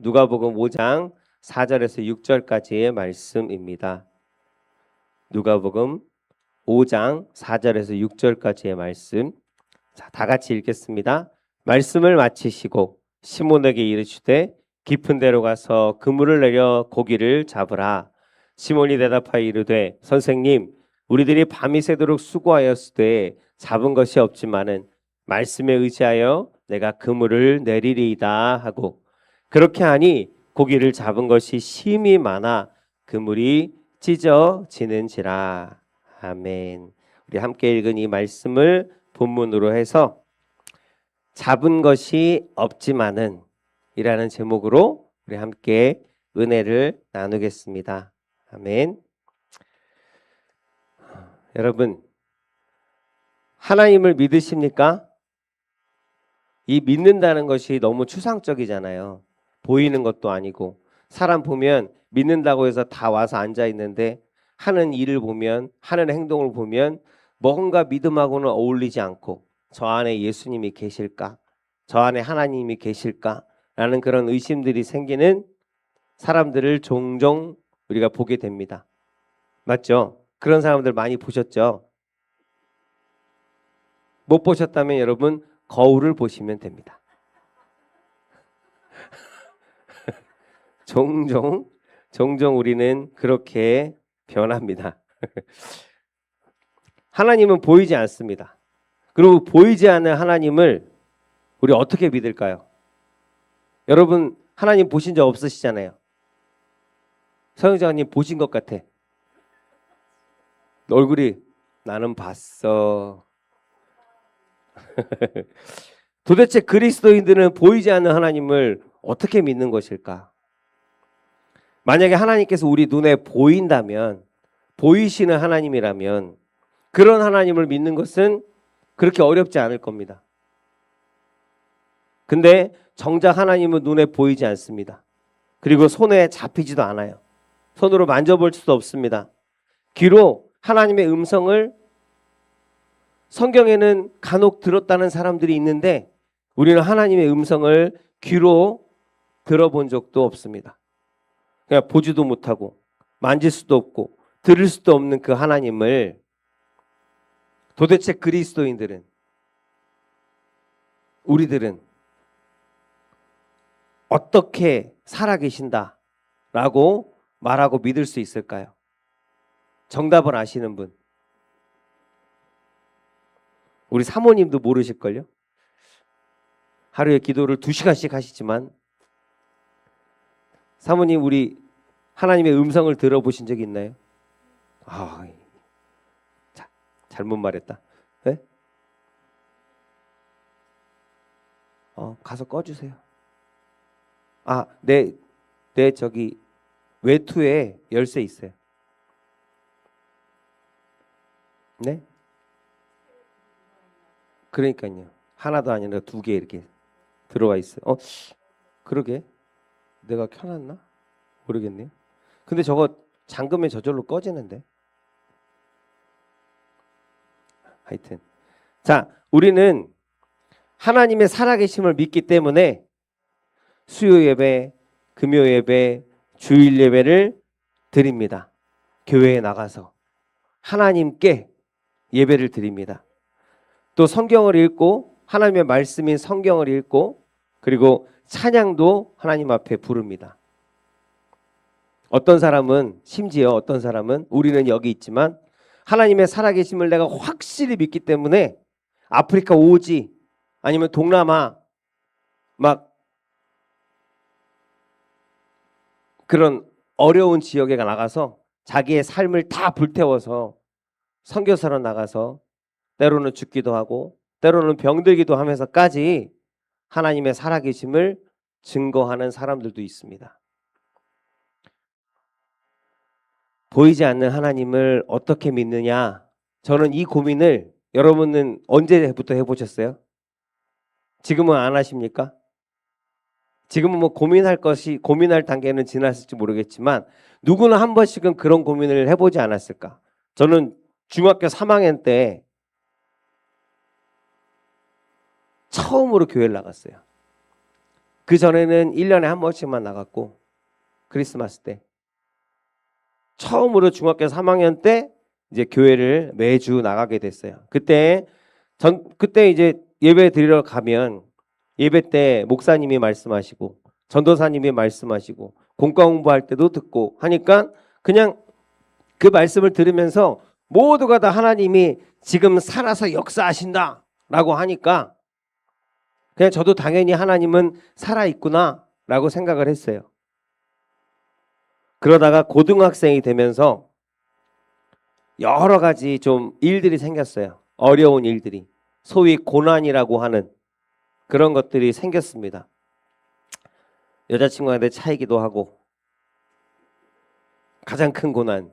누가복음 5장 4절에서 6절까지의 말씀입니다. 누가복음 5장 4절에서 6절까지의 말씀. 자, 다 같이 읽겠습니다. 말씀을 마치시고 시몬에게 이르시되 깊은 데로 가서 그물을 내려 고기를 잡으라. 시몬이 대답하여 이르되 선생님, 우리들이 밤이 새도록 수고하였으되 잡은 것이 없지만은 말씀에 의지하여 내가 그물을 내리리이다 하고, 그렇게 하니 고기를 잡은 것이 심히 많아 그물이 찢어지는지라. 아멘. 우리 함께 읽은 이 말씀을 본문으로 해서 잡은 것이 없지만은 이라는 제목으로 우리 함께 은혜를 나누겠습니다. 아멘. 여러분, 하나님을 믿으십니까? 이 믿는다는 것이 너무 추상적이잖아요. 보이는 것도 아니고, 사람 보면 믿는다고 해서 다 와서 앉아 있는데 하는 일을 보면, 하는 행동을 보면 뭔가 믿음하고는 어울리지 않고, 저 안에 예수님이 계실까? 저 안에 하나님이 계실까? 라는 그런 의심들이 생기는 사람들을 종종 우리가 보게 됩니다. 맞죠? 그런 사람들 많이 보셨죠? 못 보셨다면 여러분 거울을 보시면 됩니다. 종종 우리는 그렇게 변합니다. 하나님은 보이지 않습니다. 그리고 보이지 않는 하나님을 우리 어떻게 믿을까요? 여러분 하나님 보신 적 없으시잖아요. 서영장님 보신 것 같아. 얼굴이 나는 봤어. 도대체 그리스도인들은 보이지 않는 하나님을 어떻게 믿는 것일까? 만약에 하나님께서 우리 눈에 보인다면, 보이시는 하나님이라면 그런 하나님을 믿는 것은 그렇게 어렵지 않을 겁니다. 근데 정작 하나님은 눈에 보이지 않습니다. 그리고 손에 잡히지도 않아요. 손으로 만져볼 수도 없습니다. 귀로 하나님의 음성을 성경에는 간혹 들었다는 사람들이 있는데 우리는 하나님의 음성을 귀로 들어본 적도 없습니다. 그냥 보지도 못하고 만질 수도 없고 들을 수도 없는 그 하나님을 도대체 그리스도인들은, 우리들은 어떻게 살아계신다라고 말하고 믿을 수 있을까요? 정답을 아시는 분. 우리 사모님도 모르실걸요? 하루에 기도를 2시간씩 하시지만 사모님 우리 하나님의 음성을 들어보신 적이 있나요? 잘못 말했다. 네? 가서 꺼주세요. 내 저기 외투에 열쇠 있어요. 네? 그러니까요. 하나도 아니라 2개 이렇게 들어와 있어요. 그러게. 내가 켜놨나? 모르겠네요. 근데 저거 잠그면 저절로 꺼지는데. 하여튼. 자, 우리는 하나님의 살아계심을 믿기 때문에 수요 예배, 금요 예배, 주일 예배를 드립니다. 교회에 나가서 하나님께 예배를 드립니다. 또 성경을 읽고, 하나님의 말씀인 성경을 읽고, 그리고 찬양도 하나님 앞에 부릅니다. 심지어 어떤 사람은 우리는 여기 있지만 하나님의 살아계심을 내가 확실히 믿기 때문에 아프리카 오지 아니면 동남아 막 그런 어려운 지역에 나가서 자기의 삶을 다 불태워서 선교사로 나가서 때로는 죽기도 하고 때로는 병들기도 하면서까지 하나님의 살아계심을 증거하는 사람들도 있습니다. 보이지 않는 하나님을 어떻게 믿느냐? 저는 이 고민을 여러분은 언제부터 해보셨어요? 지금은 안 하십니까? 지금은 뭐 고민할 단계는 지났을지 모르겠지만 누구나 한 번씩은 그런 고민을 해보지 않았을까? 저는 중학교 3학년 때 처음으로 교회를 나갔어요. 그 전에는 1년에 한 번씩만 나갔고 크리스마스 때 처음으로 중학교 3학년 때 이제 교회를 매주 나가게 됐어요. 그때 이제 예배 드리러 가면 예배 때 목사님이 말씀하시고 전도사님이 말씀하시고 공과 공부할 때도 듣고 하니까 그냥 그 말씀을 들으면서 모두가 다 하나님이 지금 살아서 역사하신다 라고 하니까 그냥 저도 당연히 하나님은 살아있구나 라고 생각을 했어요. 그러다가 고등학생이 되면서 여러 가지 좀 일들이 생겼어요. 어려운 일들이. 소위 고난이라고 하는 그런 것들이 생겼습니다. 여자친구한테 차이기도 하고 가장 큰 고난.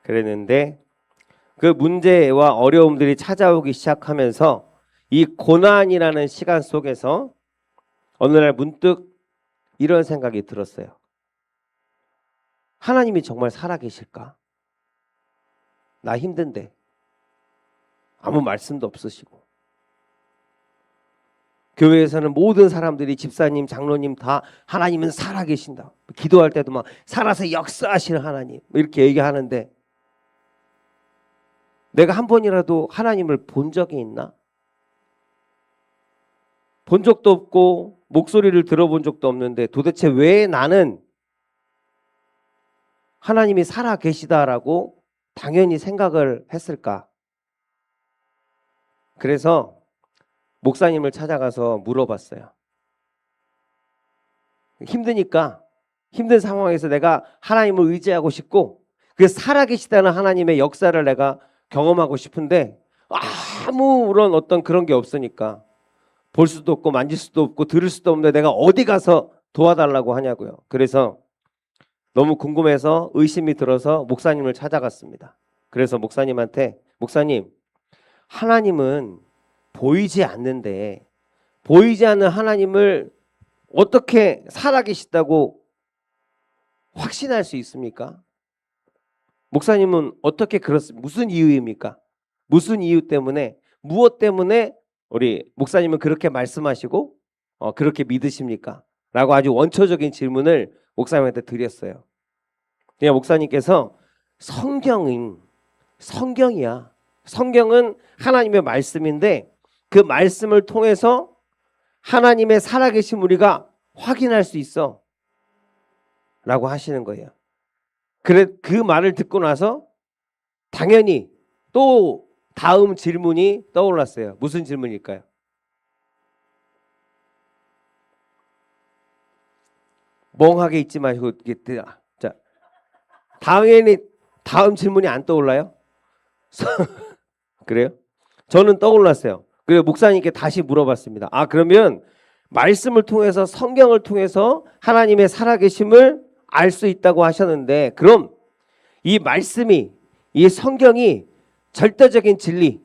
그랬는데 그 문제와 어려움들이 찾아오기 시작하면서 이 고난이라는 시간 속에서 어느 날 문득 이런 생각이 들었어요. 하나님이 정말 살아계실까? 나 힘든데 아무 말씀도 없으시고 교회에서는 모든 사람들이 집사님, 장로님 다 하나님은 살아계신다. 기도할 때도 막 살아서 역사하시는 하나님 이렇게 얘기하는데 내가 한 번이라도 하나님을 본 적이 있나? 본 적도 없고 목소리를 들어본 적도 없는데 도대체 왜 나는 하나님이 살아계시다라고 당연히 생각을 했을까? 그래서 목사님을 찾아가서 물어봤어요. 힘드니까 힘든 상황에서 내가 하나님을 의지하고 싶고 그 살아계시다는 하나님의 역사를 내가 경험하고 싶은데 아무런 어떤 그런 게 없으니까 볼 수도 없고 만질 수도 없고 들을 수도 없는데 내가 어디 가서 도와달라고 하냐고요. 그래서 너무 궁금해서 의심이 들어서 목사님을 찾아갔습니다. 그래서 목사님한테 목사님, 하나님은 보이지 않는데 보이지 않는 하나님을 어떻게 살아계시다고 확신할 수 있습니까? 목사님은 어떻게 그렇습니까? 무슨 이유입니까? 무슨 이유 때문에 무엇 때문에 우리 목사님은 그렇게 말씀하시고 그렇게 믿으십니까? 라고 아주 원초적인 질문을 목사님한테 드렸어요. 그냥 목사님께서 성경이야. 성경은 하나님의 말씀인데 그 말씀을 통해서 하나님의 살아계신 우리가 확인할 수 있어 라고 하시는 거예요. 그래 그 말을 듣고 나서 당연히 또 다음 질문이 떠올랐어요. 무슨 질문일까요? 멍하게 있지 마시고 자, 당연히 다음 질문이 안 떠올라요? 그래요? 저는 떠올랐어요. 그래서 목사님께 다시 물어봤습니다. 그러면 말씀을 통해서 성경을 통해서 하나님의 살아계심을 알 수 있다고 하셨는데 그럼 이 말씀이 이 성경이 절대적인 진리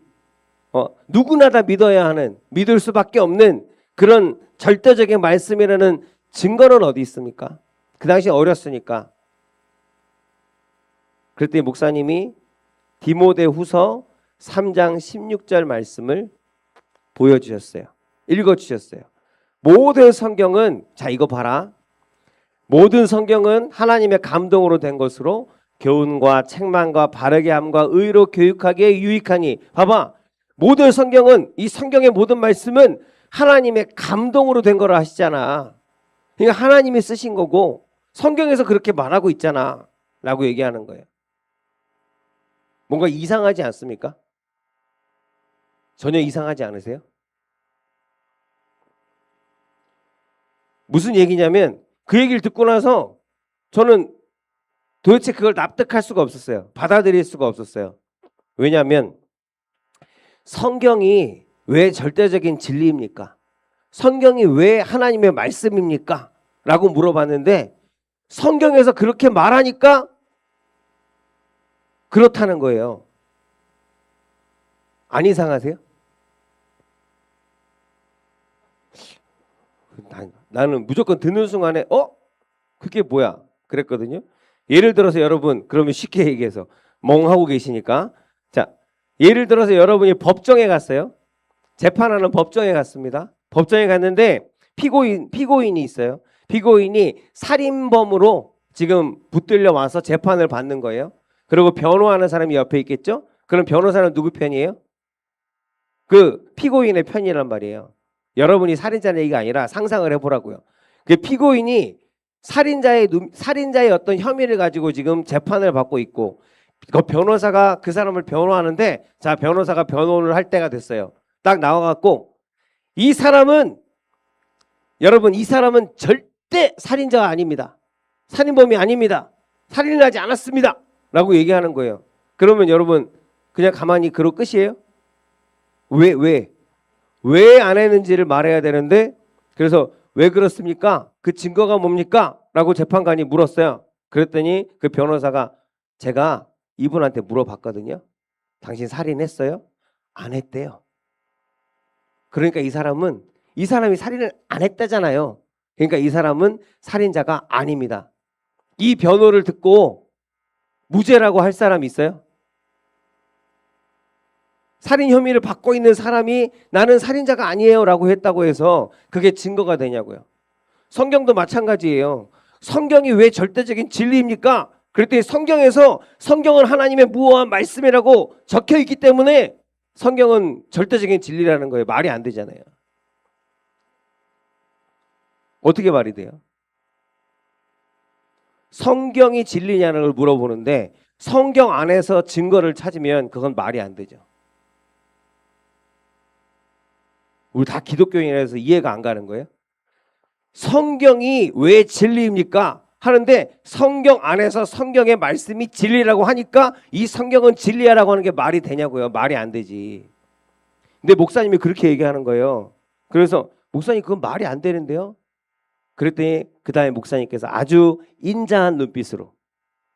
누구나 다 믿어야 하는 믿을 수밖에 없는 그런 절대적인 말씀이라는 증거는 어디 있습니까? 그 당시 어렸으니까. 그랬더니 목사님이 디모데후서 3장 16절 말씀을 보여주셨어요. 읽어주셨어요. 모든 성경은 자 이거 봐라. 모든 성경은 하나님의 감동으로 된 것으로 교훈과 책망과 바르게 함과 의로 교육하기에 유익하니 봐봐. 모든 성경은 이 성경의 모든 말씀은 하나님의 감동으로 된 거라 하시잖아. 그러니까 하나님이 쓰신 거고 성경에서 그렇게 말하고 있잖아 라고 얘기하는 거예요. 뭔가 이상하지 않습니까? 전혀 이상하지 않으세요? 무슨 얘기냐면 그 얘기를 듣고 나서 저는 도대체 그걸 납득할 수가 없었어요. 받아들일 수가 없었어요. 왜냐하면 성경이 왜 절대적인 진리입니까? 성경이 왜 하나님의 말씀입니까? 라고 물어봤는데 성경에서 그렇게 말하니까 그렇다는 거예요. 안 이상하세요? 나는 무조건 듣는 순간에 그게 뭐야? 그랬거든요. 예를 들어서 여러분 그러면 쉽게 얘기해서 멍하고 계시니까 자 예를 들어서 여러분이 법정에 갔어요. 재판하는 법정에 갔습니다. 법정에 갔는데 피고인이 있어요. 피고인이 살인범으로 지금 붙들려 와서 재판을 받는 거예요. 그리고 변호하는 사람이 옆에 있겠죠? 그럼 변호사는 누구 편이에요? 그 피고인의 편이란 말이에요. 여러분이 살인자는 얘기가 아니라 상상을 해보라고요. 그 피고인이 살인자의 어떤 혐의를 가지고 지금 재판을 받고 있고, 그 변호사가 그 사람을 변호하는데, 자, 변호사가 변호를 할 때가 됐어요. 딱 나와갖고, 여러분, 이 사람은 절대 살인자가 아닙니다. 살인범이 아닙니다. 살인을 하지 않았습니다. 라고 얘기하는 거예요. 그러면 여러분, 그냥 가만히 그러고 끝이에요? 왜 안 했는지를 말해야 되는데, 그래서 왜 그렇습니까? 그 증거가 뭡니까? 라고 재판관이 물었어요. 그랬더니 그 변호사가 제가 이분한테 물어봤거든요. 당신 살인했어요? 안 했대요. 그러니까 이 사람이 살인을 안 했다잖아요. 그러니까 이 사람은 살인자가 아닙니다. 이 변호를 듣고 무죄라고 할 사람이 있어요? 살인 혐의를 받고 있는 사람이 나는 살인자가 아니에요 라고 했다고 해서 그게 증거가 되냐고요. 성경도 마찬가지예요. 성경이 왜 절대적인 진리입니까? 그랬더니 성경은 하나님의 무어한 말씀이라고 적혀 있기 때문에 성경은 절대적인 진리라는 거예요. 말이 안 되잖아요. 어떻게 말이 돼요? 성경이 진리냐는 걸 물어보는데 성경 안에서 증거를 찾으면 그건 말이 안 되죠. 우리 다 기독교인이라서 이해가 안 가는 거예요. 성경이 왜 진리입니까? 하는데 성경 안에서 성경의 말씀이 진리라고 하니까 이 성경은 진리야라고 하는 게 말이 되냐고요. 말이 안 되지. 근데 목사님이 그렇게 얘기하는 거예요. 그래서 목사님 그건 말이 안 되는데요. 그랬더니 그 다음에 목사님께서 아주 인자한 눈빛으로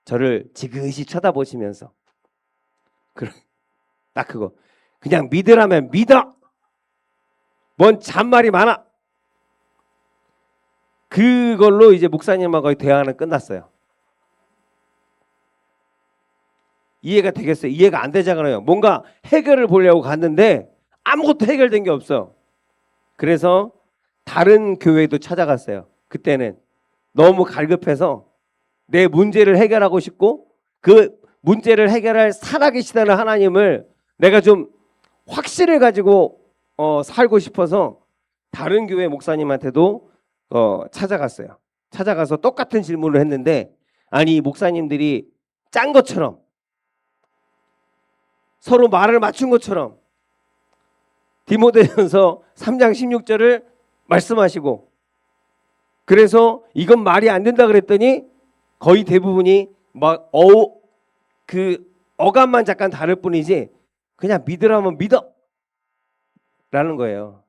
저를 지그시 쳐다보시면서 딱 그거 그냥 믿으라면 믿어. 뭔 잔말이 많아. 그걸로 이제 목사님하고의 대화는 끝났어요. 이해가 되겠어요? 이해가 안 되잖아요. 뭔가 해결을 보려고 갔는데 아무것도 해결된 게 없어. 그래서 다른 교회도 찾아갔어요. 그때는 너무 갈급해서 내 문제를 해결하고 싶고 그 문제를 해결할 살아계시다는 하나님을 내가 좀 확신을 가지고 살고 싶어서 다른 교회 목사님한테도 찾아갔어요. 찾아가서 똑같은 질문을 했는데 아니 목사님들이 짠 것처럼 서로 말을 맞춘 것처럼 디모데전서 3장 16절을 말씀하시고 그래서 이건 말이 안 된다 그랬더니 거의 대부분이 막 그 어감만 잠깐 다를 뿐이지 그냥 믿으라면 믿어 라는 거예요.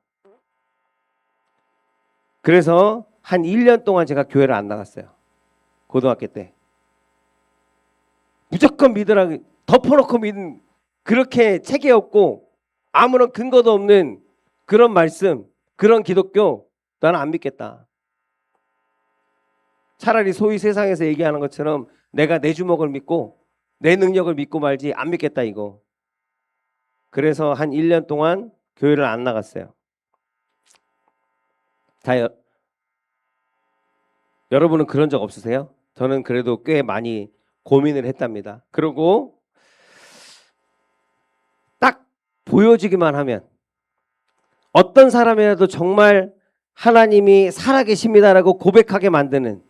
그래서 한 1년 동안 제가 교회를 안 나갔어요. 고등학교 때. 무조건 믿으라 덮어놓고 믿는 그렇게 체계 없고 아무런 근거도 없는 그런 말씀, 그런 기독교 나는 안 믿겠다. 차라리 소위 세상에서 얘기하는 것처럼 내가 내 주먹을 믿고 내 능력을 믿고 말지 안 믿겠다 이거. 그래서 한 1년 동안 교회를 안 나갔어요. 여러분은 그런 적 없으세요? 저는 그래도 꽤 많이 고민을 했답니다. 그리고 딱 보여지기만 하면 어떤 사람이라도 정말 하나님이 살아계십니다라고 고백하게 만드는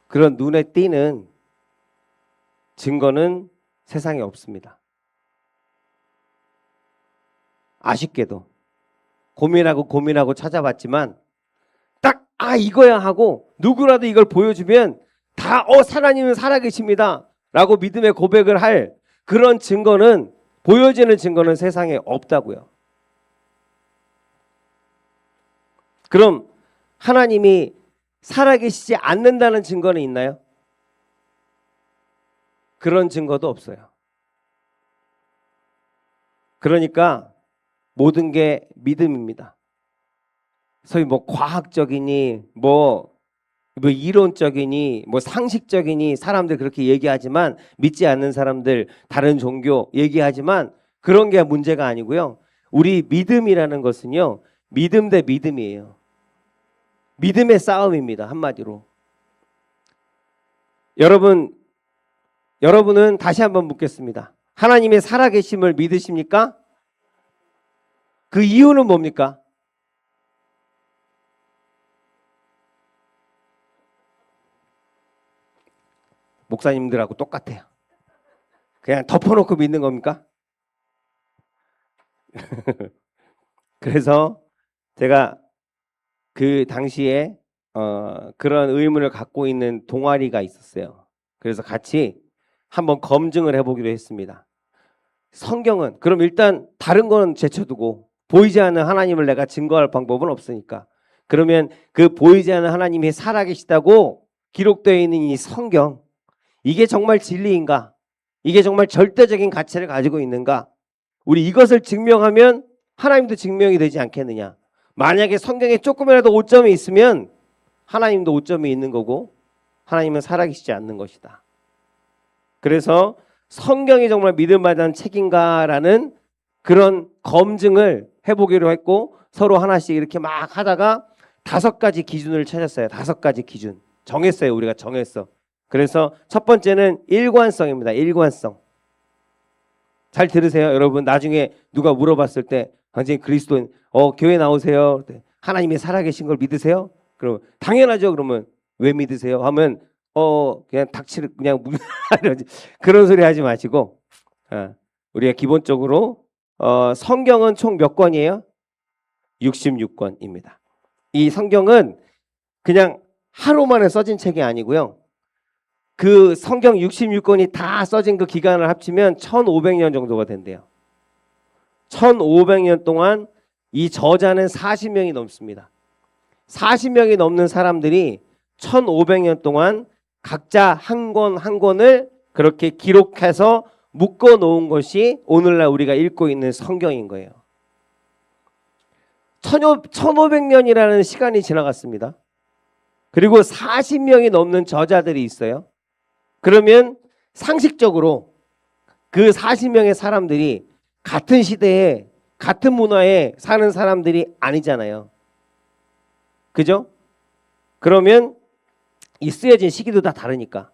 그런 눈에 띄는 증거는 세상에 없습니다. 아쉽게도 고민하고 찾아봤지만 딱 이거야 하고 누구라도 이걸 보여주면 다 하나님은 살아계십니다 라고 믿음의 고백을 할 그런 증거는 보여지는 증거는 세상에 없다고요. 그럼 하나님이 살아계시지 않는다는 증거는 있나요? 그런 증거도 없어요. 그러니까 모든 게 믿음입니다. 소위 과학적이니 이론적이니 상식적이니 사람들 그렇게 얘기하지만 믿지 않는 사람들 다른 종교 얘기하지만 그런 게 문제가 아니고요. 우리 믿음이라는 것은요. 믿음 대 믿음이에요. 믿음의 싸움입니다. 한마디로. 여러분은 다시 한번 묻겠습니다. 하나님의 살아계심을 믿으십니까? 그 이유는 뭡니까? 목사님들하고 똑같아요. 그냥 덮어놓고 믿는 겁니까? 그래서 제가 그 당시에 그런 의문을 갖고 있는 동아리가 있었어요. 그래서 같이 한번 검증을 해보기로 했습니다. 성경은 그럼 일단 다른 거는 제쳐두고 보이지 않는 하나님을 내가 증거할 방법은 없으니까 그러면 그 보이지 않는 하나님이 살아계시다고 기록되어 있는 이 성경, 이게 정말 진리인가? 이게 정말 절대적인 가치를 가지고 있는가? 우리 이것을 증명하면 하나님도 증명이 되지 않겠느냐? 만약에 성경에 조금이라도 오점이 있으면 하나님도 오점이 있는 거고 하나님은 살아계시지 않는 것이다. 그래서 성경이 정말 믿을만한 책인가라는 그런 검증을 해보기로 했고 서로 하나씩 이렇게 막 하다가 5가지 기준을 찾았어요. 5가지 기준 정했어요. 우리가 정했어. 그래서 첫 번째는 일관성입니다. 일관성. 잘 들으세요. 여러분 나중에 누가 물어봤을 때 완전히 그리스도인 교회 나오세요. 하나님이 살아계신 걸 믿으세요? 그럼 당연하죠. 그러면 왜 믿으세요? 하면 그냥 닥치를 그냥 그런 소리 하지 마시고 우리가 기본적으로 성경은 총 몇 권이에요? 66권입니다. 이 성경은 그냥 하루 만에 써진 책이 아니고요. 그 성경 66권이 다 써진 그 기간을 합치면 1500년 정도가 된대요. 1500년 동안 이 저자는 40명이 넘습니다. 40명이 넘는 사람들이 1500년 동안 각자 한 권 한 권을 그렇게 기록해서 묶어 놓은 것이 오늘날 우리가 읽고 있는 성경인 거예요. 1500년이라는 시간이 지나갔습니다. 그리고 40명이 넘는 저자들이 있어요. 그러면 상식적으로 그 40명의 사람들이 같은 시대에 같은 문화에 사는 사람들이 아니잖아요. 그죠? 그러면 이 쓰여진 시기도 다 다르니까.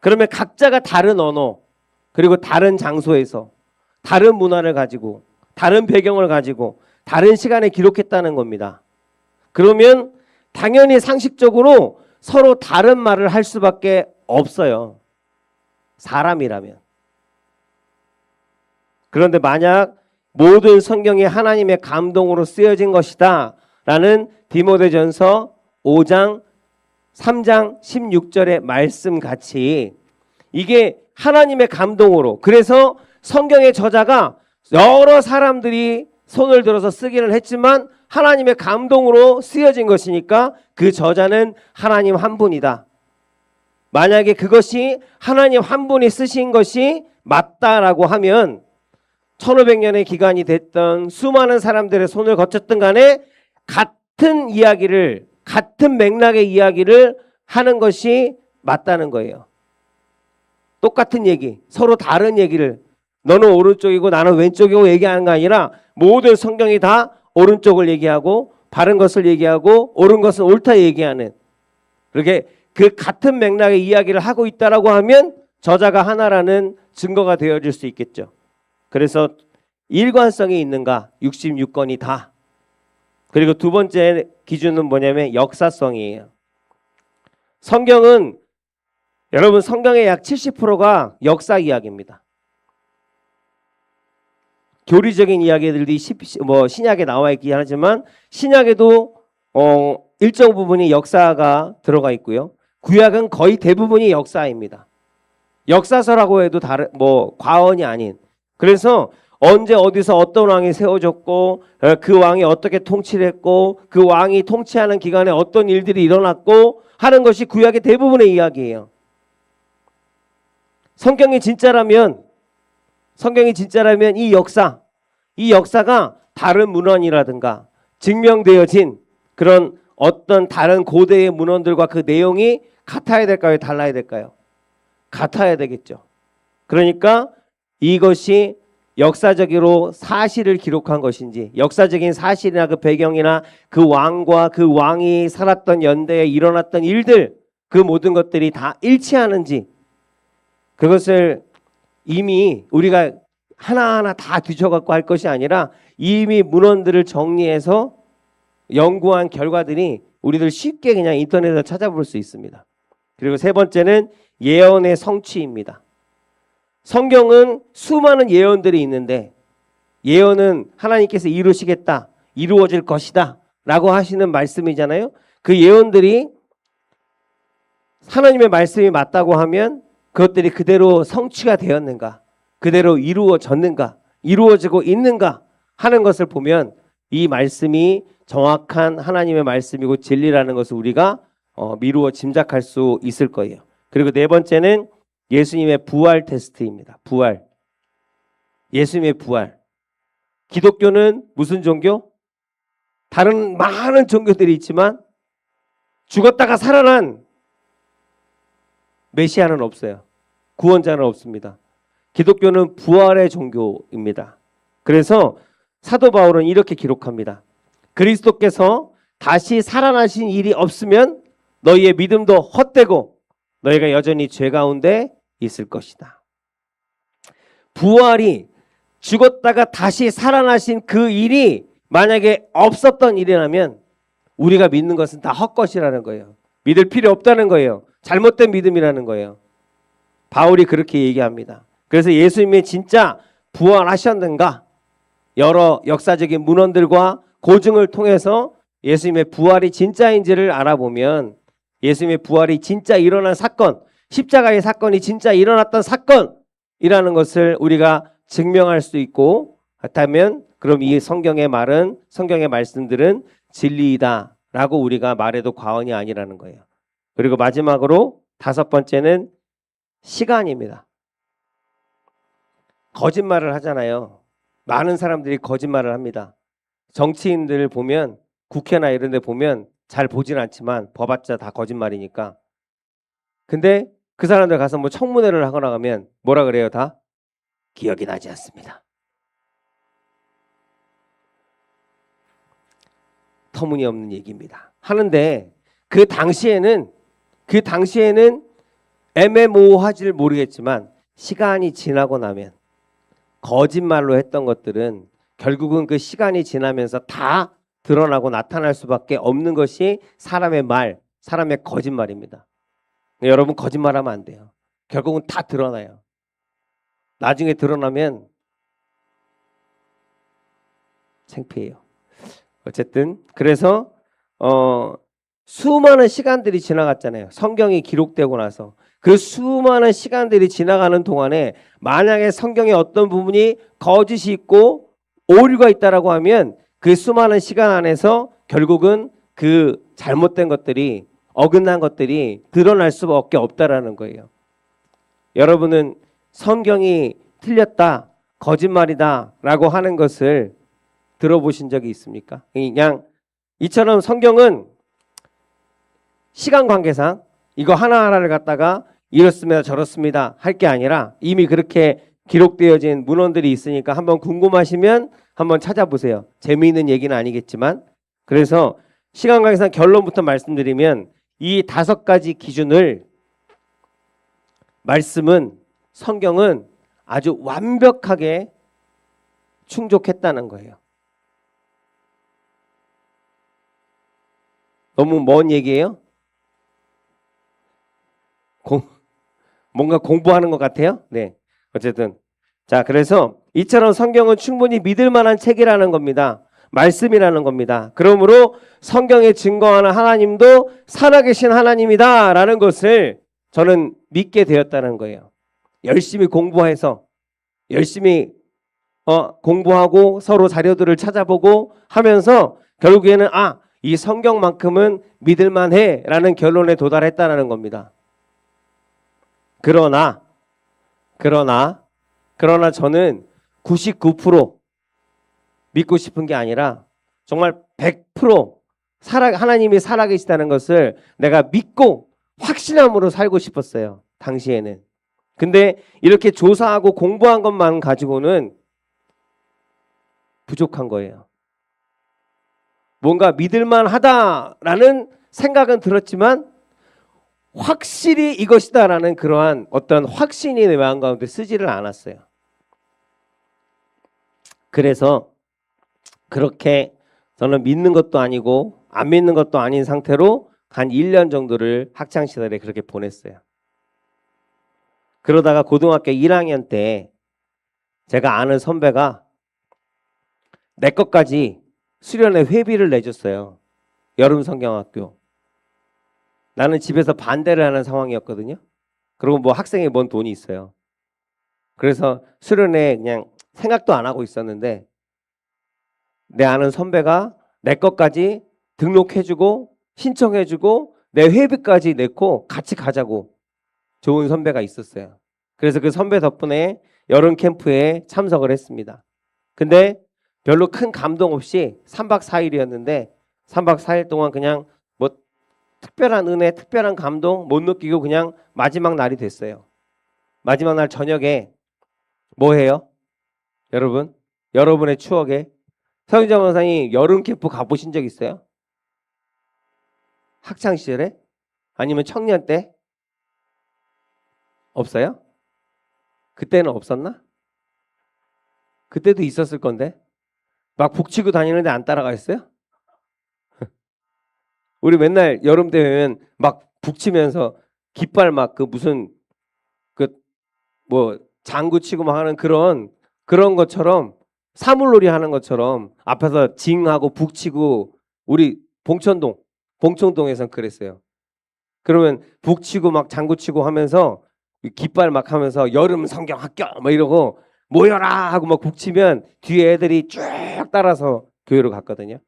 그러면 각자가 다른 언어 그리고 다른 장소에서 다른 문화를 가지고 다른 배경을 가지고 다른 시간에 기록했다는 겁니다. 그러면 당연히 상식적으로 서로 다른 말을 할 수밖에 없어요. 사람이라면. 그런데 만약 모든 성경이 하나님의 감동으로 쓰여진 것이다 라는 디모데전서 5장 3장 16절의 말씀같이 이게 하나님의 감동으로, 그래서 성경의 저자가 여러 사람들이 손을 들어서 쓰기는 했지만 하나님의 감동으로 쓰여진 것이니까 그 저자는 하나님 한 분이다. 만약에 그것이 하나님 한 분이 쓰신 것이 맞다라고 하면 1500년의 기간이 됐던 수많은 사람들의 손을 거쳤던 간에 같은 이야기를, 같은 맥락의 이야기를 하는 것이 맞다는 거예요. 똑같은 얘기, 서로 다른 얘기를, 너는 오른쪽이고 나는 왼쪽이고 얘기하는 거 아니라 모든 성경이 다 오른쪽을 얘기하고 바른 것을 얘기하고 옳은 것은 옳다 얘기하는, 그렇게 그 같은 맥락의 이야기를 하고 있다라고 하면 저자가 하나라는 증거가 되어질 수 있겠죠. 그래서 일관성이 있는가? 66권이 다. 그리고 두 번째 기준은 뭐냐면 역사성이에요. 성경은, 여러분, 성경의 약 70%가 역사 이야기입니다. 교리적인 이야기들이 신약에 나와 있긴 하지만 신약에도 일정 부분이 역사가 들어가 있고요. 구약은 거의 대부분이 역사입니다. 역사서라고 해도 과언이 아닌. 그래서 언제 어디서 어떤 왕이 세워졌고 그 왕이 어떻게 통치를 했고 그 왕이 통치하는 기간에 어떤 일들이 일어났고 하는 것이 구약의 대부분의 이야기예요. 성경이 진짜라면 이 역사가 다른 문헌이라든가 증명되어진 그런 어떤 다른 고대의 문헌들과 그 내용이 같아야 될까요? 달라야 될까요? 같아야 되겠죠. 그러니까 이것이 역사적으로 사실을 기록한 것인지, 역사적인 사실이나 그 배경이나 그 왕과 그 왕이 살았던 연대에 일어났던 일들, 그 모든 것들이 다 일치하는지, 그것을 이미 우리가 하나하나 다 뒤져갖고 할 것이 아니라 이미 문헌들을 정리해서 연구한 결과들이 우리들 쉽게 그냥 인터넷에서 찾아볼 수 있습니다. 그리고 세 번째는 예언의 성취입니다. 성경은 수많은 예언들이 있는데, 예언은 하나님께서 이루시겠다, 이루어질 것이다 라고 하시는 말씀이잖아요. 그 예언들이 하나님의 말씀이 맞다고 하면 그것들이 그대로 성취가 되었는가, 그대로 이루어졌는가, 이루어지고 있는가 하는 것을 보면 이 말씀이 정확한 하나님의 말씀이고 진리라는 것을 우리가 미루어 짐작할 수 있을 거예요. 그리고 네 번째는 예수님의 부활 테스트입니다. 부활. 예수님의 부활. 기독교는 무슨 종교? 다른 많은 종교들이 있지만 죽었다가 살아난 메시아는 없어요. 구원자는 없습니다. 기독교는 부활의 종교입니다. 그래서 사도 바울은 이렇게 기록합니다. 그리스도께서 다시 살아나신 일이 없으면 너희의 믿음도 헛되고 너희가 여전히 죄 가운데 있을 것이다. 부활이, 죽었다가 다시 살아나신 그 일이 만약에 없었던 일이라면 우리가 믿는 것은 다 헛것이라는 거예요. 믿을 필요 없다는 거예요. 잘못된 믿음이라는 거예요. 바울이 그렇게 얘기합니다. 그래서 예수님이 진짜 부활하셨는가? 여러 역사적인 문헌들과 고증을 통해서 예수님의 부활이 진짜인지를 알아보면 예수님의 부활이 진짜 일어난 사건, 십자가의 사건이 진짜 일어났던 사건이라는 것을 우리가 증명할 수 있고, 그렇다면 그럼 이 성경의 말은, 성경의 말씀들은 진리이다 라고 우리가 말해도 과언이 아니라는 거예요. 그리고 마지막으로 다섯 번째는 시간입니다. 거짓말을 하잖아요. 많은 사람들이 거짓말을 합니다. 정치인들 보면, 국회나 이런 데 보면 잘 보진 않지만 봐봤자 다 거짓말이니까. 근데 그 사람들 가서 뭐 청문회를 하거나 가면 뭐라 그래요? 다 기억이 나지 않습니다. 터무니없는 얘기입니다. 하는데 그 당시에는 애매모호하지를 모르겠지만 시간이 지나고 나면 거짓말로 했던 것들은 결국은 그 시간이 지나면서 다 드러나고 나타날 수밖에 없는 것이 사람의 말, 사람의 거짓말입니다. 여러분 거짓말하면 안 돼요. 결국은 다 드러나요. 나중에 드러나면 창피해요. 어쨌든 그래서 수많은 시간들이 지나갔잖아요. 성경이 기록되고 나서 그 수많은 시간들이 지나가는 동안에 만약에 성경의 어떤 부분이 거짓이 있고 오류가 있다라고 하면 그 수많은 시간 안에서 결국은 그 잘못된 것들이, 어긋난 것들이 드러날 수밖에 없다라는 거예요. 여러분은 성경이 틀렸다, 거짓말이다라고 하는 것을 들어보신 적이 있습니까? 그냥 이처럼 성경은 시간 관계상 이거 하나하나를 갖다가 이렇습니다, 저렇습니다 할 게 아니라 이미 그렇게 기록되어진 문헌들이 있으니까 한번 궁금하시면 한번 찾아보세요. 재미있는 얘기는 아니겠지만. 그래서 시간 관계상 결론부터 말씀드리면 이 5가지 기준을 말씀은, 성경은 아주 완벽하게 충족했다는 거예요. 너무 먼 얘기예요? 뭔가 공부하는 것 같아요? 네. 어쨌든. 자, 그래서 이처럼 성경은 충분히 믿을 만한 책이라는 겁니다. 말씀이라는 겁니다. 그러므로 성경에 증거하는 하나님도 살아계신 하나님이다 라는 것을 저는 믿게 되었다는 거예요. 열심히 공부해서, 열심히 공부하고 서로 자료들을 찾아보고 하면서 결국에는 이 성경만큼은 믿을만해 라는 결론에 도달했다는 겁니다. 그러나 저는 99% 믿고 싶은 게 아니라 정말 100% 하나님이 살아계시다는 것을 내가 믿고 확신함으로 살고 싶었어요. 당시에는. 근데 이렇게 조사하고 공부한 것만 가지고는 부족한 거예요. 뭔가 믿을만 하다라는 생각은 들었지만 확실히 이것이다라는 그러한 어떤 확신이 내 마음 가운데 쓰지를 않았어요. 그래서 그렇게 저는 믿는 것도 아니고 안 믿는 것도 아닌 상태로 한 1년 정도를 학창시절에 그렇게 보냈어요. 그러다가 고등학교 1학년 때 제가 아는 선배가 내 것까지 수련회 회비를 내줬어요. 여름 성경학교. 나는 집에서 반대를 하는 상황이었거든요. 그리고 뭐 학생이 뭔 돈이 있어요. 그래서 수련회 그냥 생각도 안 하고 있었는데 내 아는 선배가 내 것까지 등록해주고 신청해주고 내 회비까지 내고 같이 가자고 좋은 선배가 있었어요. 그래서 그 선배 덕분에 여름 캠프에 참석을 했습니다. 근데 별로 큰 감동 없이 3박 4일이었는데 3박 4일 동안 그냥 뭐 특별한 은혜, 특별한 감동 못 느끼고 그냥 마지막 날이 됐어요. 마지막 날 저녁에 뭐 해요? 여러분? 여러분의 추억에 서윤정 원사님 여름 캠프 가보신 적 있어요? 학창 시절에? 아니면 청년 때? 없어요? 그때는 없었나? 그때도 있었을 건데 막 북치고 다니는데 안 따라가셨어요? 우리 맨날 여름 되면 막 북치면서 깃발 막 그 무슨 그 뭐 장구 치고 막 하는 그런 것처럼 사물놀이 하는 것처럼 앞에서 징하고 북치고 우리 봉천동에선 그랬어요. 그러면 북치고 막 장구 치고 하면서 깃발 막 하면서 여름 성경 학교 막 이러고 모여라 하고 막 북치면 뒤에 애들이 쭉 따라서 교회로 갔거든요.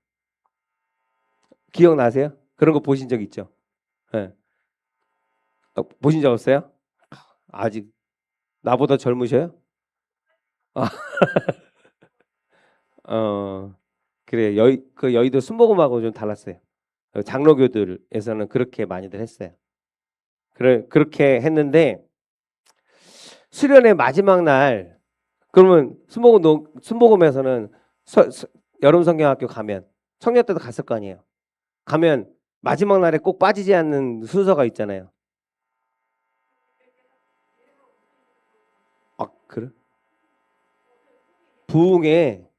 기억나세요? 그런 거 보신 적 있죠? 네. 보신 적 없어요? 아직 나보다 젊으셔요? 아, 그래 그 여의도 순복음하고 좀 달랐어요. 장로교들에서는 그렇게 많이들 했어요. 그렇게 했는데 수련의 마지막 날 그러면 순복음에서는 여름 성경학교 가면 청년 때도 갔을 거 아니에요. 가면 마지막 날에 꼭 빠지지 않는 순서가 있잖아요. 아 그래? 부흥회로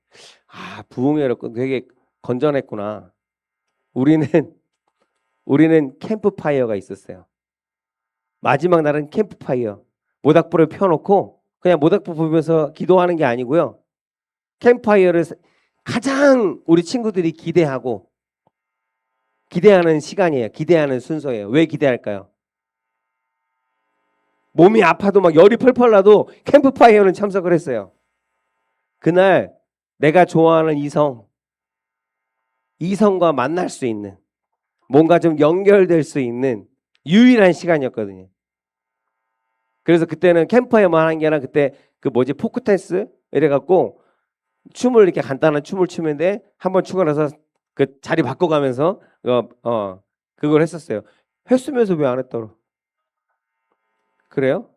되게 건전했구나. 우리는 캠프파이어가 있었어요. 마지막 날은 캠프파이어. 모닥불을 펴놓고 그냥 모닥불 보면서 기도하는 게 아니고요. 캠프파이어를 가장 우리 친구들이 기대하는 시간이에요. 기대하는 순서예요. 왜 기대할까요? 몸이 아파도 막 열이 펄펄 나도 캠프파이어는 참석을 했어요. 그날 내가 좋아하는 이성과 만날 수 있는 뭔가 좀 연결될 수 있는 유일한 시간이었거든요. 그래서 그때는 캠프파이어만 하는 게 아니라 그때 그 포크 댄스 이래갖고 춤을 이렇게 간단한 춤을 추는데 한번 추고 나서 그 자리 바꿔가면서 그걸 했었어요. 했으면서 왜 안 했더라? 그래요?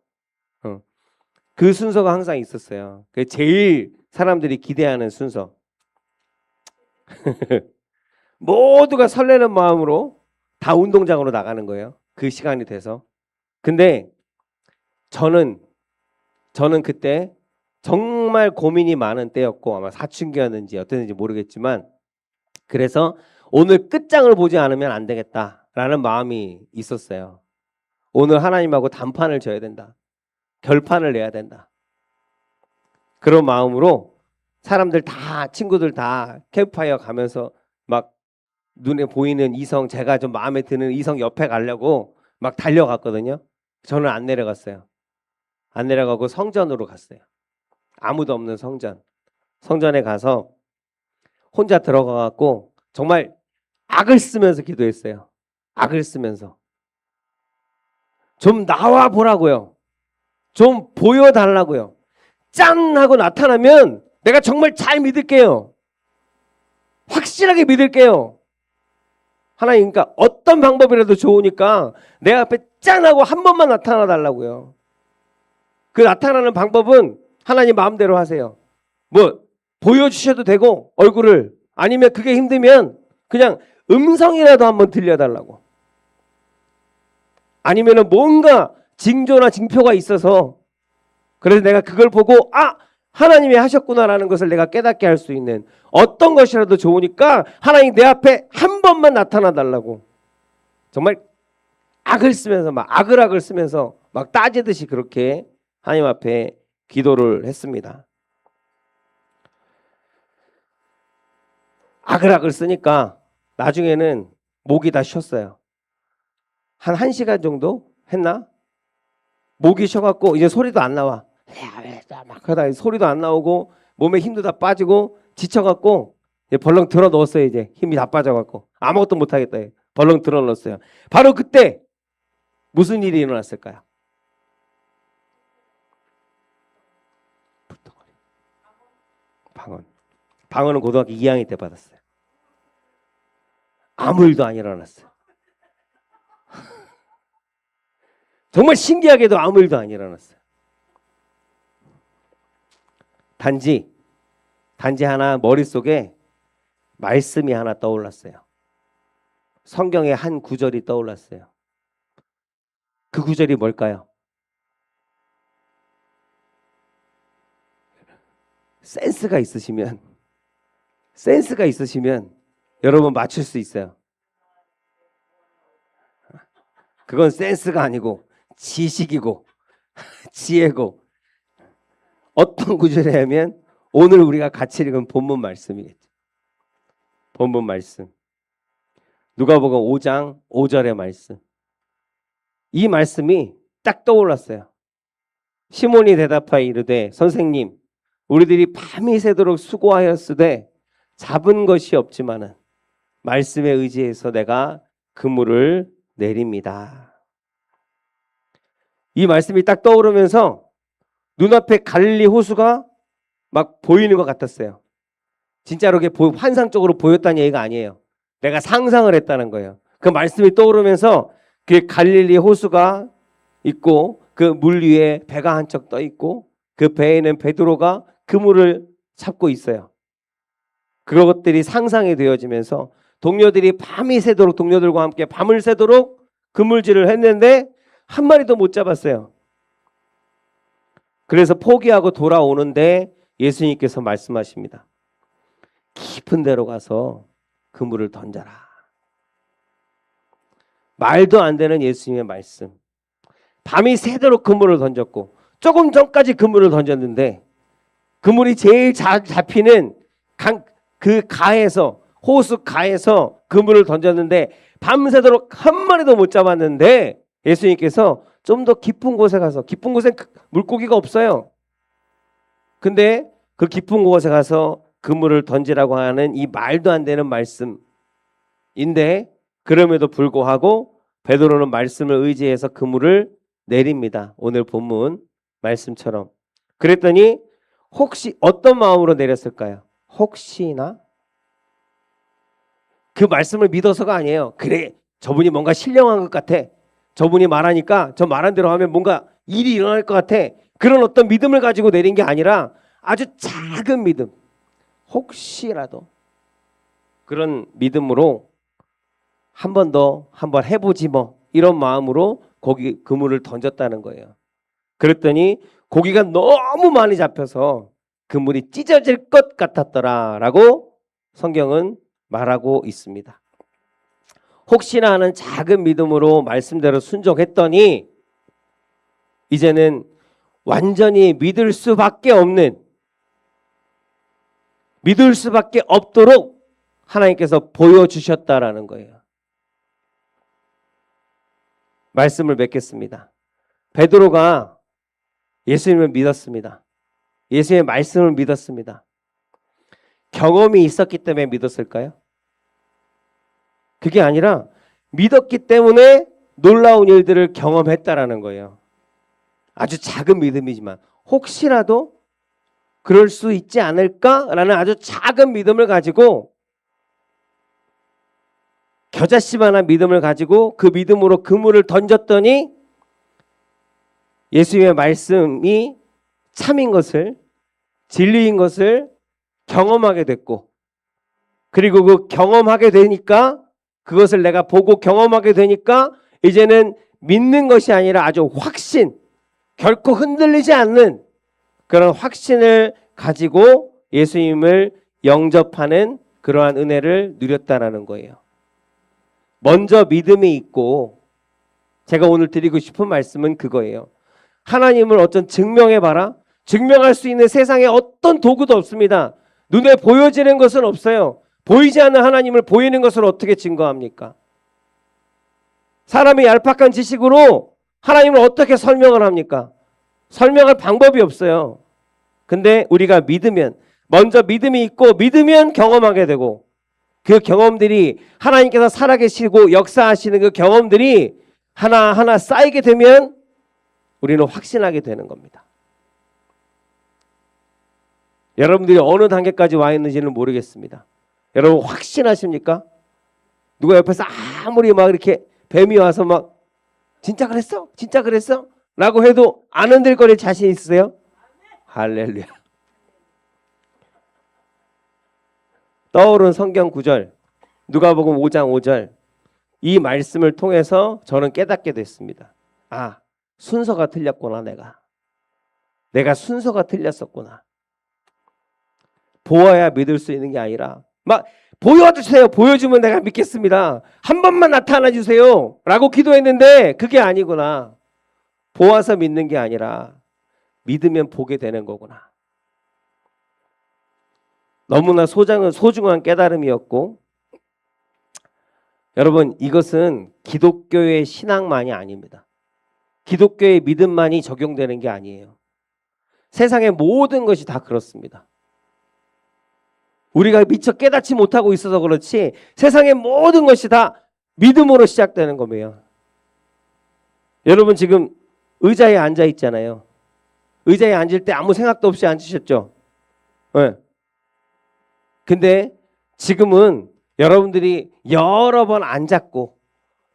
그 순서가 항상 있었어요. 그 제일 사람들이 기대하는 순서. 모두가 설레는 마음으로 다 운동장으로 나가는 거예요. 그 시간이 돼서. 근데 저는 그때 정말 고민이 많은 때였고 아마 사춘기였는지 어땠는지 모르겠지만 그래서 오늘 끝장을 보지 않으면 안 되겠다라는 마음이 있었어요. 오늘 하나님하고 단판을 져야 된다. 결판을 내야 된다. 그런 마음으로 친구들 다 캠프파이어 가면서 막 눈에 보이는 이성, 제가 좀 마음에 드는 이성 옆에 가려고 막 달려갔거든요. 저는 안 내려갔어요. 안 내려가고 성전으로 갔어요. 아무도 없는 성전에 가서 혼자 들어가갖고 정말 악을 쓰면서 기도했어요. 악을 쓰면서 좀 나와 보라고요. 좀 보여달라고요. 짠 하고 나타나면 내가 정말 잘 믿을게요. 확실하게 믿을게요. 하나님, 그러니까 어떤 방법이라도 좋으니까 내 앞에 짠 하고 한 번만 나타나 달라고요. 그 나타나는 방법은 하나님 마음대로 하세요. 뭐 보여주셔도 되고 얼굴을, 아니면 그게 힘들면 그냥 음성이라도 한번 들려달라고. 아니면은 뭔가 징조나 징표가 있어서, 그래서 내가 그걸 보고 하나님이 하셨구나라는 것을 내가 깨닫게 할 수 있는 어떤 것이라도 좋으니까 하나님 내 앞에 한 번만 나타나 달라고. 정말 악을 쓰면서 막 악을 쓰면서 막 따지듯이 그렇게 하나님 앞에 기도를 했습니다. 악을 쓰니까 나중에는 목이 다 쉬었어요. 한 1시간 정도 했나? 목이 쉬어갖고 이제 소리도 안 나와. 막 하다 소리도 안 나오고 몸에 힘도 다 빠지고 지쳐갖고 벌렁 들어 넣었어요. 이제 힘이 다 빠져갖고 아무것도 못하겠다. 벌렁 들어 넣었어요. 바로 그때 무슨 일이 일어났을까요? 방언은 고등학교 2학년 때 받았어요. 아무 일도 안 일어났어요. 정말 신기하게도 아무 일도 안 일어났어요. 단지 하나 머릿속에 말씀이 하나 떠올랐어요. 성경의 한 구절이 떠올랐어요. 그 구절이 뭘까요? 센스가 있으시면 여러분 맞출 수 있어요. 그건 센스가 아니고 지식이고 지혜고, 어떤 구절이냐면 오늘 우리가 같이 읽은 본문 말씀이겠죠. 본문 말씀, 누가복음 5장 5절의 말씀. 이 말씀이 딱 떠올랐어요. 시몬이 대답하여 이르되 선생님, 우리들이 밤이 새도록 수고하였으되 잡은 것이 없지만은 말씀에 의지해서 내가 그물을 내립니다. 이 말씀이 딱 떠오르면서 눈앞에 갈릴리 호수가 막 보이는 것 같았어요. 진짜로 그게 환상적으로 보였다는 얘기가 아니에요. 내가 상상을 했다는 거예요. 그 말씀이 떠오르면서 그 갈릴리 호수가 있고 그 물 위에 배가 한 척 떠 있고 그 배에는 베드로가 그물을 잡고 있어요. 그것들이 상상이 되어지면서 동료들이 밤이 새도록, 동료들과 함께 밤을 새도록 그물질을 했는데 한 마리도 못 잡았어요. 그래서 포기하고 돌아오는데 예수님께서 말씀하십니다. 깊은 데로 가서 그물을 던져라. 말도 안 되는 예수님의 말씀. 밤이 새도록 그물을 던졌고 조금 전까지 그물을 던졌는데 그물이 제일 잘 잡히는 그 가에서, 호수 가에서 그물을 던졌는데 밤새도록 한 마리도 못 잡았는데 예수님께서 좀 더 깊은 곳에 가서, 깊은 곳엔 물고기가 없어요. 근데 그 깊은 곳에 가서 그물을 던지라고 하는 이 말도 안 되는 말씀인데 그럼에도 불구하고 베드로는 말씀을 의지해서 그물을 내립니다. 오늘 본문 말씀처럼. 그랬더니 혹시 어떤 마음으로 내렸을까요? 혹시나? 그 말씀을 믿어서가 아니에요. 그래, 저분이 뭔가 신령한 것 같아. 저분이 말하니까 저 말한 대로 하면 뭔가 일이 일어날 것 같아. 그런 어떤 믿음을 가지고 내린 게 아니라 아주 작은 믿음. 혹시라도 그런 믿음으로 한번 해보지 뭐, 이런 마음으로 거기 그물을 던졌다는 거예요. 그랬더니 고기가 너무 많이 잡혀서 그물이 찢어질 것 같았더라라고 성경은 말하고 있습니다. 혹시나 하는 작은 믿음으로 말씀대로 순종했더니 이제는 완전히 믿을 수밖에 없도록 하나님께서 보여주셨다라는 거예요. 말씀을 맺겠습니다. 베드로가 예수님을 믿었습니다. 예수님의 말씀을 믿었습니다. 경험이 있었기 때문에 믿었을까요? 그게 아니라 믿었기 때문에 놀라운 일들을 경험했다라는 거예요. 아주 작은 믿음이지만 혹시라도 그럴 수 있지 않을까라는 아주 작은 믿음을 가지고, 겨자씨만한 믿음을 가지고 그 믿음으로 그물을 던졌더니 예수님의 말씀이 참인 것을, 진리인 것을 경험하게 됐고, 그리고 그 경험하게 되니까, 그것을 내가 보고 경험하게 되니까 이제는 믿는 것이 아니라 아주 확신, 결코 흔들리지 않는 그런 확신을 가지고 예수님을 영접하는 그러한 은혜를 누렸다라는 거예요. 먼저 믿음이 있고, 제가 오늘 드리고 싶은 말씀은 그거예요. 하나님을 어떤 증명해봐라. 증명할 수 있는 세상에 어떤 도구도 없습니다. 눈에 보여지는 것은 없어요. 보이지 않는 하나님을 보이는 것을 어떻게 증거합니까? 사람의 얄팍한 지식으로 하나님을 어떻게 설명을 합니까? 설명할 방법이 없어요. 근데 우리가 믿으면, 먼저 믿음이 있고 믿으면 경험하게 되고, 그 경험들이 하나님께서 살아계시고 역사하시는 그 경험들이 하나하나 쌓이게 되면 우리는 확신하게 되는 겁니다. 여러분들이 어느 단계까지 와 있는지는 모르겠습니다. 여러분 확신하십니까? 누가 옆에서 아무리 막 이렇게 뱀이 와서 막 진짜 그랬어? 진짜 그랬어? 라고 해도 안 흔들거릴 자신 있으세요? 할렐루야. 떠오른 성경 구절, 누가복음 5장 5절, 이 말씀을 통해서 저는 깨닫게 됐습니다. 아, 순서가 틀렸구나. 내가 순서가 틀렸었구나. 보아야 믿을 수 있는 게 아니라 막 보여주세요. 보여주면 내가 믿겠습니다. 한 번만 나타나 주세요 라고 기도했는데 그게 아니구나. 보아서 믿는 게 아니라 믿으면 보게 되는 거구나. 너무나 소중한 깨달음이었고, 여러분, 이것은 기독교의 신앙만이 아닙니다. 기독교의 믿음만이 적용되는 게 아니에요. 세상의 모든 것이 다 그렇습니다. 우리가 미처 깨닫지 못하고 있어서 그렇지 세상의 모든 것이 다 믿음으로 시작되는 거예요. 여러분 지금 의자에 앉아 있잖아요. 의자에 앉을 때 아무 생각도 없이 앉으셨죠? 네. 근데 지금은 여러분들이 여러 번 앉았고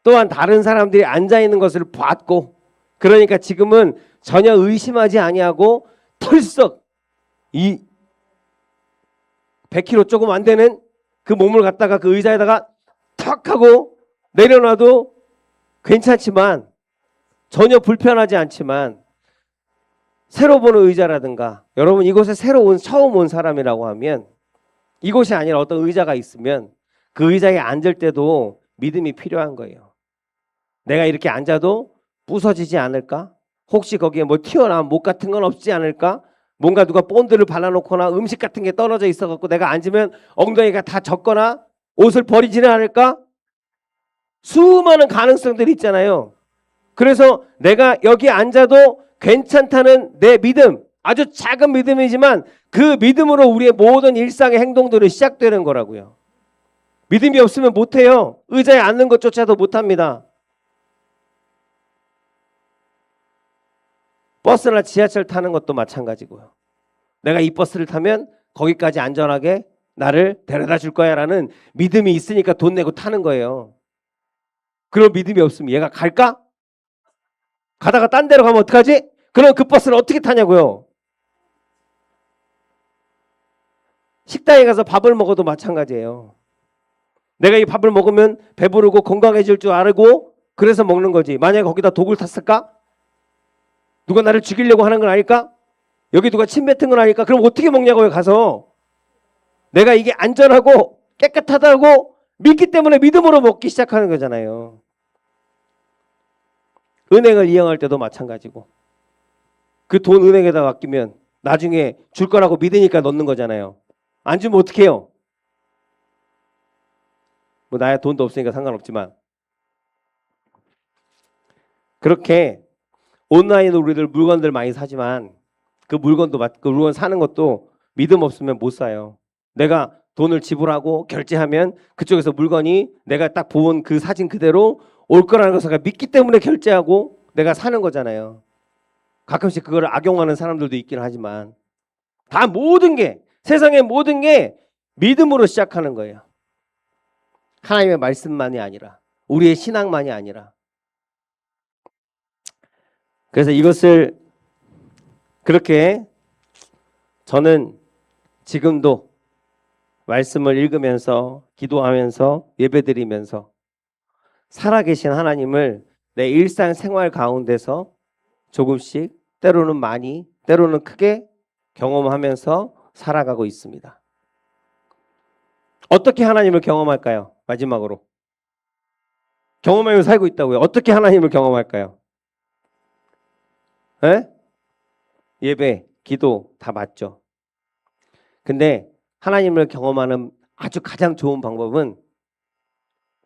또한 다른 사람들이 앉아 있는 것을 봤고, 그러니까 지금은 전혀 의심하지 아니하고 털썩 이 100kg 조금 안 되는 그 몸을 갖다가 그 의자에다가 턱 하고 내려놔도 괜찮지만, 전혀 불편하지 않지만, 새로 보는 의자라든가, 여러분 이곳에 처음 온 사람이라고 하면 이곳이 아니라 어떤 의자가 있으면 그 의자에 앉을 때도 믿음이 필요한 거예요. 내가 이렇게 앉아도 부서지지 않을까? 혹시 거기에 뭐 튀어나온 목 같은 건 없지 않을까? 뭔가 누가 본드를 발라놓거나 음식 같은 게 떨어져 있어갖고 내가 앉으면 엉덩이가 다 젖거나 옷을 버리지는 않을까? 수많은 가능성들이 있잖아요. 그래서 내가 여기 앉아도 괜찮다는 내 믿음, 아주 작은 믿음이지만 그 믿음으로 우리의 모든 일상의 행동들은 시작되는 거라고요. 믿음이 없으면 못해요. 의자에 앉는 것조차도 못합니다. 버스나 지하철 타는 것도 마찬가지고요. 내가 이 버스를 타면 거기까지 안전하게 나를 데려다 줄 거야 라는 믿음이 있으니까 돈 내고 타는 거예요. 그런 믿음이 없으면 얘가 갈까? 가다가 딴 데로 가면 어떡하지? 그럼 그 버스를 어떻게 타냐고요. 식당에 가서 밥을 먹어도 마찬가지예요. 내가 이 밥을 먹으면 배부르고 건강해질 줄 알고 그래서 먹는 거지. 만약에 거기다 독을 탔을까? 누가 나를 죽이려고 하는 건 아닐까? 여기 누가 침 뱉은 건 아닐까? 그럼 어떻게 먹냐고요, 가서. 내가 이게 안전하고 깨끗하다고 믿기 때문에 믿음으로 먹기 시작하는 거잖아요. 은행을 이용할 때도 마찬가지고, 그 돈 은행에다 맡기면 나중에 줄 거라고 믿으니까 넣는 거잖아요. 안 주면 어떻게 해요? 뭐 나야 돈도 없으니까 상관없지만. 그렇게 온라인으로 우리들 물건들 많이 사지만 그 물건 사는 것도 믿음 없으면 못 사요. 내가 돈을 지불하고 결제하면 그쪽에서 물건이 내가 딱 본 그 사진 그대로 올 거라는 것을 믿기 때문에 결제하고 내가 사는 거잖아요. 가끔씩 그걸 악용하는 사람들도 있긴 하지만 다 모든 게, 세상의 모든 게 믿음으로 시작하는 거예요. 하나님의 말씀만이 아니라, 우리의 신앙만이 아니라. 그래서 이것을 그렇게 저는 지금도 말씀을 읽으면서 기도하면서 예배드리면서 살아계신 하나님을 내 일상생활 가운데서 조금씩 때로는 많이 때로는 크게 경험하면서 살아가고 있습니다. 어떻게 하나님을 경험할까요? 마지막으로 경험하면서 살고 있다고요. 어떻게 하나님을 경험할까요? 에? 예배, 기도 다 맞죠. 근데 하나님을 경험하는 아주 가장 좋은 방법은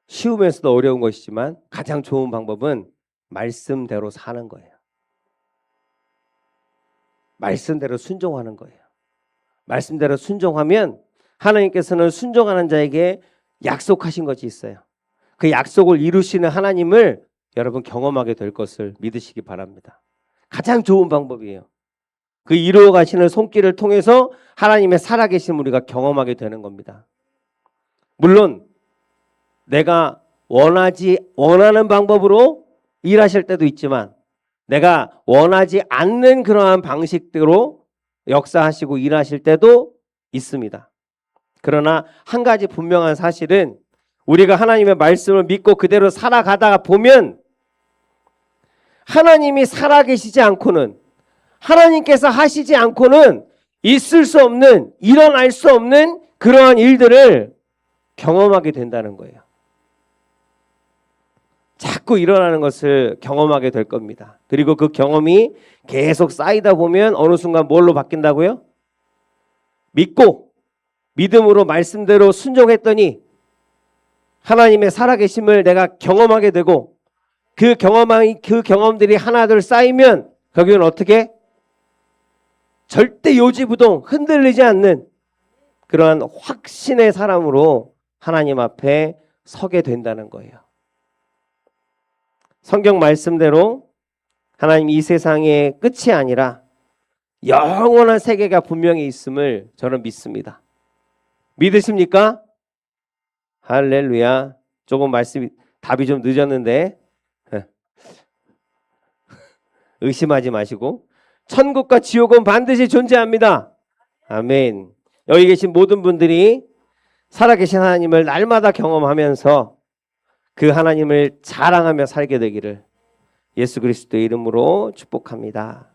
쉬우면서도 어려운 것이지만 가장 좋은 방법은 말씀대로 사는 거예요. 말씀대로 순종하는 거예요. 말씀대로 순종하면 하나님께서는 순종하는 자에게 약속하신 것이 있어요. 그 약속을 이루시는 하나님을 여러분 경험하게 될 것을 믿으시기 바랍니다. 가장 좋은 방법이에요. 그 이루어 가시는 손길을 통해서 하나님의 살아계신 우리가 경험하게 되는 겁니다. 물론 내가 원하는 방법으로 일하실 때도 있지만 내가 원하지 않는 그러한 방식대로 역사하시고 일하실 때도 있습니다. 그러나 한 가지 분명한 사실은 우리가 하나님의 말씀을 믿고 그대로 살아가다가 보면 하나님이 살아계시지 않고는 하나님께서 하시지 않고는 있을 수 없는 일어날 수 없는 그러한 일들을 경험하게 된다는 거예요. 자꾸 일어나는 것을 경험하게 될 겁니다. 그리고 그 경험이 계속 쌓이다 보면 어느 순간 뭘로 바뀐다고요? 믿고 믿음으로 말씀대로 순종했더니 하나님의 살아계심을 내가 경험하게 되고 그 경험들이 하나둘 쌓이면 거기는 어떻게? 절대 요지부동 흔들리지 않는 그러한 확신의 사람으로 하나님 앞에 서게 된다는 거예요. 성경 말씀대로 하나님 이 세상의 끝이 아니라 영원한 세계가 분명히 있음을 저는 믿습니다. 믿으십니까? 할렐루야. 조금 답이 좀 늦었는데 의심하지 마시고 천국과 지옥은 반드시 존재합니다. 아멘. 여기 계신 모든 분들이 살아계신 하나님을 날마다 경험하면서 그 하나님을 자랑하며 살게 되기를 예수 그리스도의 이름으로 축복합니다.